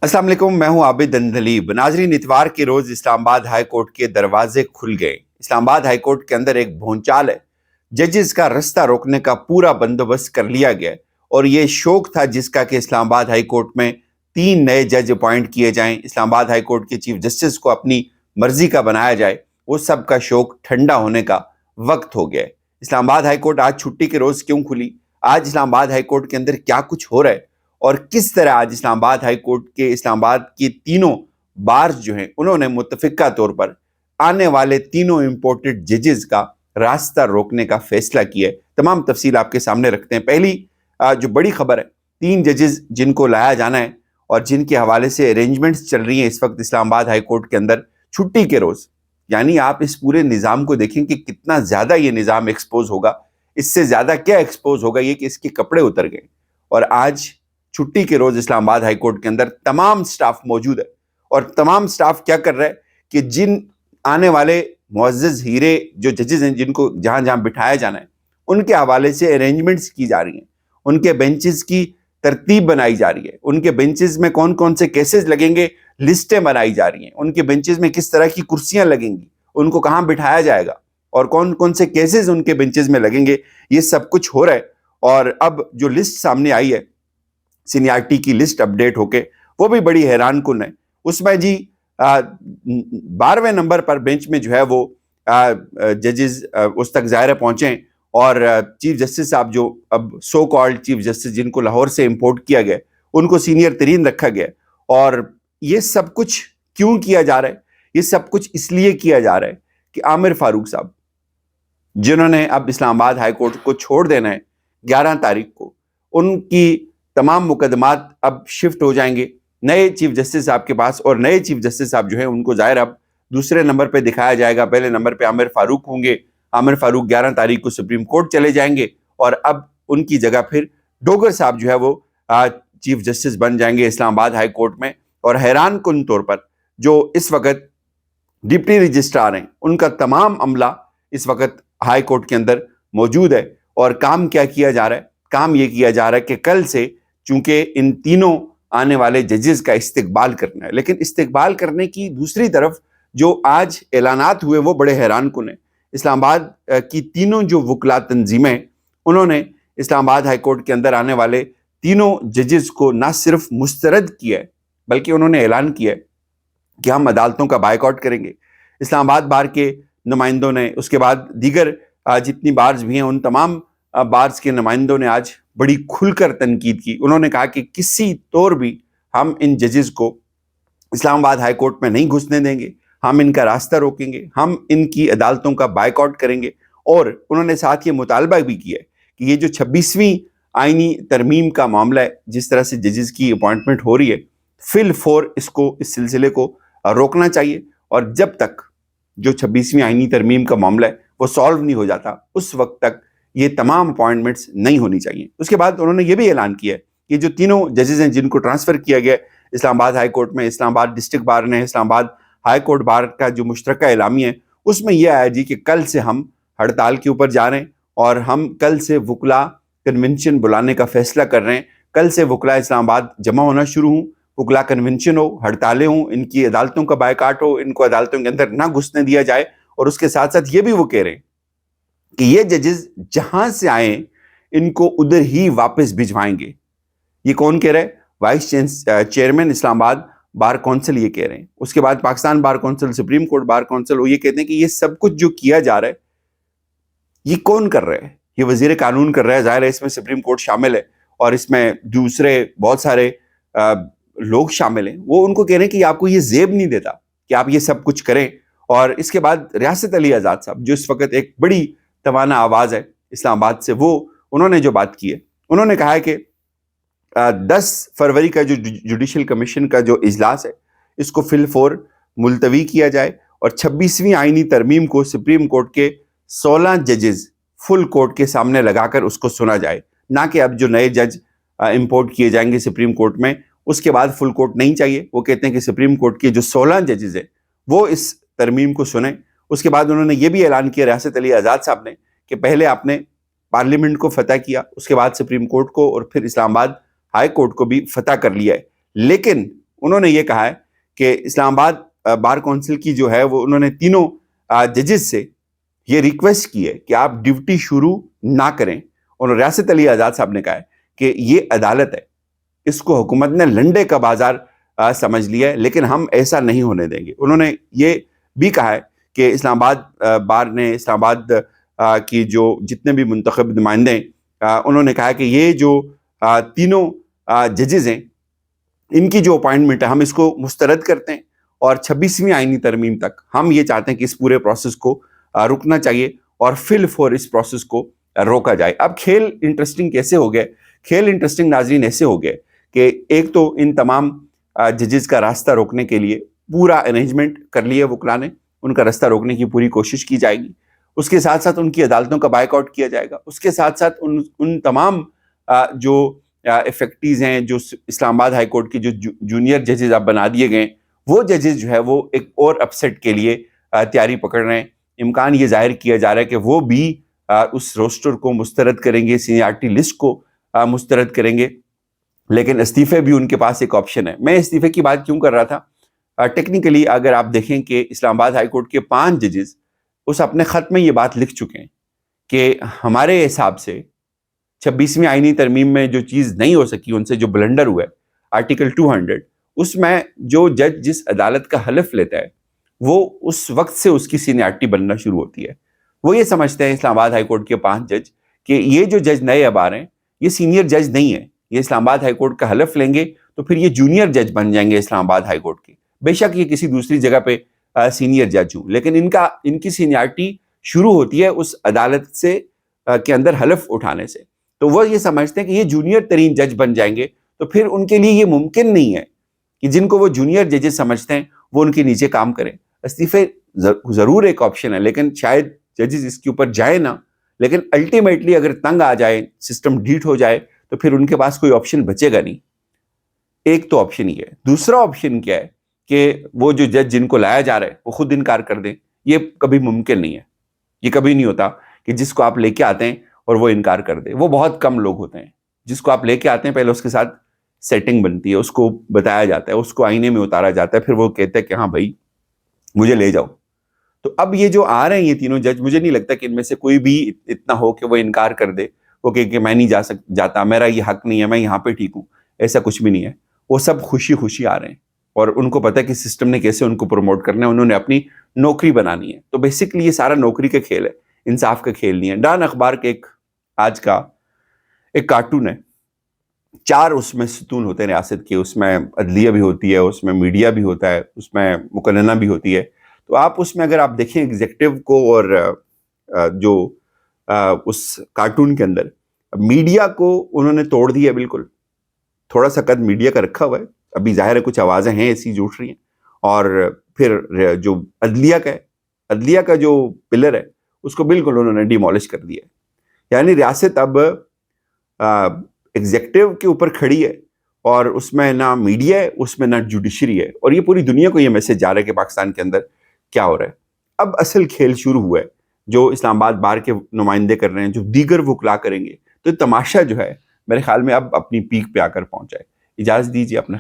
अस्सलाम वालेकुम, मैं हूं आबिद अंदलीब। नाजरीन, इतवार के रोज इस्लामाबाद हाई कोर्ट के दरवाजे खुल गए। इस्लामाबाद हाई कोर्ट के अंदर एक भूचाल है। जजेस का रास्ता रोकने का पूरा बंदोबस्त कर लिया गया और ये शौक था जिसका कि इस्लामाबाद हाई कोर्ट में 3 नए जज अपॉइंट किए जाएं, इस्लामाबाद हाई कोर्ट के चीफ जस्टिस को अपनी मर्जी का बनाया जाए। वो सब का शौक ठंडा होने का वक्त हो गया है। इस्लामाबाद हाई कोर्ट आज छुट्टी के रोज क्यों खुली, आज इस्लामाबाद हाई कोर्ट के अंदर क्या कुछ हो रहा है और किस तरह आज इस्लामाबाद हाई कोर्ट के इस्लामाबाद की तीनों बार्स जो हैं उन्होंने मुतफिका तौर पर आने वाले तीनों इंपोर्टेड जजेस का रास्ता रोकने का फैसला किया है। तमाम तफसील आपके सामने रखते हैं। पहली जो बड़ी खबर है, 3 जजेस जिनको लाया जाना है और जिनके हवाले से अरेंजमेंट्स चल रही हैं इस वक्त इस्लामाबाद हाई कोर्ट के अंदर छुट्टी के रोज। यानी आप इस पूरे निज़ाम को देखें कि कितना ज़्यादा ये निज़ाम एक्सपोज होगा। इससे ज़्यादा क्या एक्सपोज होगा ये कि इसके कपड़े उतर गए। और आज छुट्टी के रोज इस्लामाबाद हाई कोर्ट के अंदर तमाम स्टाफ मौजूद है और तमाम स्टाफ क्या कर रहा है कि जिन आने वाले मुअज़्ज़ज़ हीरे जो जजेस हैं जिनको जहां जहां बिठाया जाना है उनके हवाले से अरेंजमेंट्स की जा रही हैं, उनके बेंचेस की तरतीब बनाई जा रही है, उनके बेंचेस में कौन कौन से केसेस लगेंगे लिस्टें बनाई जा रही हैं, उनके बेंचेस में किस तरह की कुर्सियां लगेंगी, उनको कहां बिठाया जाएगा और कौन कौन से केसेस उनके बेंचेस में लगेंगे, ये सब कुछ हो रहा है। और अब जो लिस्ट सामने आई है, सीनियरिटी की लिस्ट अपडेट होके, वो भी बड़ी हैरान कुन है। उसमें जी 12वें नंबर पर बेंच में जो है वो जजेस उस तक ज़ाहिर पहुंचे और चीफ जस्टिस साहब जो अब सो कॉल्ड चीफ जस्टिस जिनको लाहौर से इंपोर्ट किया गया उनको सीनियर तरीन रखा गया। और ये सब कुछ क्यों किया जा रहा है? ये सब कुछ इसलिए किया जा रहा है कि आमिर फारूक साहब जिन्होंने अब इस्लामाबाद हाई कोर्ट को छोड़ देना है 11 तारीख को, उनकी तमाम मुकदमात अब शिफ्ट हो जाएंगे नए चीफ जस्टिस साहब के पास और नए चीफ जस्टिस साहब जो है उनको जाहिर अब दूसरे नंबर पे दिखाया जाएगा। पहले नंबर पे आमिर फारूक होंगे। आमिर फारूक 11 तारीख को सुप्रीम कोर्ट चले जाएंगे और अब उनकी जगह फिर डोगर साहब जो है वो चीफ जस्टिस बन जाएंगे इस्लामाबाद हाई कोर्ट में। और हैरान कुन तौर पर जो इस वक्त डिप्टी रजिस्ट्रार हैं उनका तमाम अमला इस वक्त हाई कोर्ट के अंदर मौजूद है। और काम क्या किया जा रहा है? काम ये किया जा रहा है कि कल से चूंकि इन तीनों आने वाले जजेस का इस्तकबाल करना है, लेकिन इस्तकबाल करने की दूसरी तरफ जो आज ऐलानात हुए वो बड़े हैरान कुन है। इस्लामाबाद की तीनों जो वकला तंजीमें उन्होंने इस्लामाबाद हाई कोर्ट के अंदर आने वाले तीनों जजेस को ना सिर्फ मुस्तरद किया है बल्कि उन्होंने ऐलान किया है कि हम अदालतों का बायकॉट करेंगे। इस्लामाबाद बार के नुमाइंदों ने, उसके बाद दीगर जितनी बार्स भी हैं उन तमाम बार्स के नुमाइंदों ने आज बड़ी खुलकर तनकीद की। उन्होंने कहा कि किसी तौर भी हम इन जजेस को इस्लामाबाद हाई कोर्ट में नहीं घुसने देंगे, हम इनका रास्ता रोकेंगे, हम इनकी अदालतों का बायकॉट करेंगे। और उन्होंने साथ ये मुतालबा भी किया है कि ये जो 26वीं आईनी तरमीम का मामला है, जिस तरह से जजेस की अपॉइंटमेंट हो रही है, फिल फोर इसको इस सिलसिले को रोकना चाहिए। और जब तक जो 26वीं आईनी तरमीम का मामला है वो सॉल्व नहीं हो जाता उस वक्त तक ये तमाम अपॉइंटमेंट्स नहीं होनी चाहिए। उसके बाद उन्होंने ये भी ऐलान किया है कि जो तीनों जजेस हैं जिनको ट्रांसफ़र किया गया इस्लामाबाद हाई कोर्ट में, इस्लामाबाद डिस्ट्रिक्ट बार ने इस्लामाबाद हाई कोर्ट बार का जो मुश्तरका एलामी है उसमें यह आया जी कि कल से हम हड़ताल के ऊपर जा रहे हैं और हम कल से वकला कन्वेंशन बुलाने का फैसला कर रहे हैं। कल से वकला इस्लामाबाद जमा होना शुरू हों, वकला कन्वेंशन हो, हड़तालें हों, इनकी अदालतों का बायकाट हो, इनको अदालतों के अंदर ना घुसने दिया जाए। और उसके साथ साथ ये भी वो कह रहे हैं कि ये जजेस जहां से आए इनको उधर ही वापस भिजवाएंगे। ये कौन कह रहा है? Vice chairman Islamabad bar council ये कह रहे हैं। उसके बाद Pakistan bar council, supreme court bar council, वो ये कहते हैं कि ये सब कुछ जो किया जा रहा है ये कौन कर रहा है? ये वजीर कानून कर रहा है। जाहिर है इसमें सुप्रीम कोर्ट शामिल है और इसमें दूसरे बहुत सारे लोग शामिल हैं। वो उनको कह रहे हैं कि आपको ये जेब नहीं देता कि आप ये सब कुछ करें। और इसके बाद रियासत अली आज़ाद साहब जो इस वक्त एक बड़ी तवाना आवाज़ है इस्लामाबाद से, वो उन्होंने जो बात की है, उन्होंने कहा है कि 10 फरवरी का जो जुडिशल कमीशन का जो इजलास है इसको फिल फोर मुलतवी किया जाए और 26वीं आईनी तरमीम को सुप्रीम कोर्ट के 16 जजेस फुल कोर्ट के सामने लगाकर उसको सुना जाए, ना कि अब जो नए जज इंपोर्ट किए जाएंगे सुप्रीम कोर्ट में उसके बाद फुल कोर्ट नहीं चाहिए। वो कहते हैं कि सुप्रीम कोर्ट के जो 16 जजेस हैं वो इस तरमीम को सुने। उसके बाद उन्होंने ये भी ऐलान किया रियासत अली आज़ाद साहब ने कि पहले आपने पार्लियामेंट को फतह किया, उसके बाद सुप्रीम कोर्ट को और फिर इस्लामाबाद हाई कोर्ट को भी फतह कर लिया है, लेकिन انہوں نے یہ کہا ہے کہ اسلام آباد بار کونسل کی جو ہے وہ انہوں نے تینوں ججز سے یہ ریکویسٹ کی ہے کہ آپ ڈیوٹی شروع نہ کریں. اور ریاست علی آزاد صاحب نے کہا ہے کہ یہ عدالت ہے, اس کو حکومت نے لنڈے کا بازار سمجھ لیا ہے, لیکن ہم ایسا نہیں ہونے دیں گے. انہوں نے یہ بھی کہا ہے کہ اسلام آباد بار نے اسلام آباد کی جو جتنے بھی منتخب نمائندے انہوں نے کہا کہ یہ جو تینوں ججز ہیں ان کی جو اپوائنٹمنٹ ہے ہم اس کو مسترد کرتے ہیں, اور 26ویں آئینی ترمیم تک ہم یہ چاہتے ہیں کہ اس پورے پروسیس کو رکنا چاہیے اور فی الفور اس پروسیس کو روکا جائے. اب کھیل انٹرسٹنگ کیسے ہو گئے؟ کھیل انٹرسٹنگ ناظرین ایسے ہو گئے کہ ایک تو ان تمام ججز کا راستہ روکنے کے لیے پورا ارینجمنٹ کر لیا وکلا نے, ان کا راستہ روکنے کی پوری کوشش کی جائے گی. اس کے ساتھ ساتھ ان کی عدالتوں کا بائیک آؤٹ کیا جائے گا. اس کے ساتھ ساتھ ان تمام جو افیکٹیز ہیں جو اسلام آباد ہائی کورٹ کی جو جونیئر ججز اب بنا دیے گئے, وہ ججز جو ہے وہ ایک اور اپسیٹ کے لیے تیاری پکڑ رہے ہیں. امکان یہ ظاہر کیا جا رہا ہے کہ وہ بھی اس روسٹر کو مسترد کریں گے, سینیارٹی لسٹ کو مسترد کریں گے, لیکن استعفے بھی ان کے پاس ایک آپشن ہے. میں استعفے کی بات کیوں کر رہا تھا؟ ٹیکنیکلی اگر آپ دیکھیں کہ اسلام آباد ہائی کورٹ کے 5 ججز اس اپنے خط میں یہ بات لکھ چکے ہیں کہ ہمارے حساب سے 26ویں آئینی ترمیم میں جو چیز نہیں ہو سکی, ان سے جو بلنڈر ہوا ہے آرٹیکل 200, اس میں جو جج جس عدالت کا حلف لیتا ہے وہ اس وقت سے اس کی سینیارٹی بننا شروع ہوتی ہے. وہ یہ سمجھتے ہیں اسلام آباد ہائی کورٹ کے 5 جج کہ یہ جو جج نئے اب آ رہے ہیں یہ سینئر جج نہیں ہے, یہ اسلام آباد ہائی کورٹ کا حلف لیں گے تو پھر یہ جونیئر جج بن جائیں گے اسلام آباد ہائی کورٹ کے. بے شک یہ کسی دوسری جگہ پہ سینئر جج ہوں, لیکن ان کی سینیارٹی شروع ہوتی ہے اس عدالت سے کے اندر حلف اٹھانے سے. تو وہ یہ سمجھتے ہیں کہ یہ جونیئر ترین جج بن جائیں گے, تو پھر ان کے لیے یہ ممکن نہیں ہے کہ جن کو وہ جونیئر ججز سمجھتے ہیں وہ ان کے نیچے کام کریں. استعفے ضرور ایک آپشن ہے, لیکن شاید ججز اس کے اوپر جائے نہ, لیکن الٹیمیٹلی اگر تنگ آ جائے, سسٹم ڈھیٹ ہو جائے, تو پھر ان کے پاس کوئی آپشن بچے گا نہیں. ایک تو آپشن یہ ہے. دوسرا آپشن کیا ہے کہ وہ جو جج جن کو لایا جا رہا ہے وہ خود انکار کر دیں. یہ کبھی ممکن نہیں ہے, یہ کبھی نہیں ہوتا کہ جس کو آپ لے کے آتے ہیں اور وہ انکار کر دے. وہ بہت کم لوگ ہوتے ہیں. جس کو آپ لے کے آتے ہیں پہلے اس کے ساتھ سیٹنگ بنتی ہے, اس کو بتایا جاتا ہے, اس کو آئینے میں اتارا جاتا ہے, پھر وہ کہتے ہیں کہ ہاں بھائی مجھے لے جاؤ. تو اب یہ جو آ رہے ہیں یہ تینوں جج, مجھے نہیں لگتا کہ ان میں سے کوئی بھی اتنا ہو کہ وہ انکار کر دے, وہ کہ میں نہیں جاتا, میرا یہ حق نہیں ہے, میں یہاں پہ ٹھیک ہوں. ایسا کچھ بھی نہیں ہے. وہ سب خوشی خوشی آ رہے ہیں اور ان کو پتہ ہے کہ سسٹم نے کیسے ان کو پروموٹ کرنا ہے, انہوں نے اپنی نوکری بنانی ہے. تو بیسکلی یہ سارا نوکری کا کھیل ہے, انصاف کا کھیل نہیں ہے. ڈان اخبار کے آج کا ایک کارٹون ہے, 4 اس میں ستون ہوتے ہیں ریاست کے. اس میں عدلیہ بھی ہوتی ہے, اس میں میڈیا بھی ہوتا ہے, اس میں مقننہ بھی ہوتی ہے. تو آپ اس میں اگر آپ دیکھیں ایگزیکٹو کو, اور جو اس کارٹون کے اندر میڈیا کو انہوں نے توڑ دیا بالکل. تھوڑا سا قد میڈیا کا رکھا ہوا ہے, ابھی ظاہر ہے کچھ آوازیں ہیں ایسی جو اٹھ رہی ہیں. اور پھر جو عدلیہ کا ہے, عدلیہ کا جو پلر ہے اس کو بالکل انہوں نے ڈیمولش کر دیا ہے. یعنی ریاست اب ایگزیکٹو کے اوپر کھڑی ہے, اور اس میں نہ میڈیا ہے, اس میں نہ جوڈیشری ہے. اور یہ پوری دنیا کو یہ میسج جا رہا ہے کہ پاکستان کے اندر کیا ہو رہا ہے. اب اصل کھیل شروع ہوا ہے جو اسلام آباد بار کے نمائندے کر رہے ہیں, جو دیگر وکلا کریں گے. تو تماشا جو ہے میرے خیال میں اب اپنی پیک پہ آ کر پہنچا ہے. اجازت دیجیے, اپنا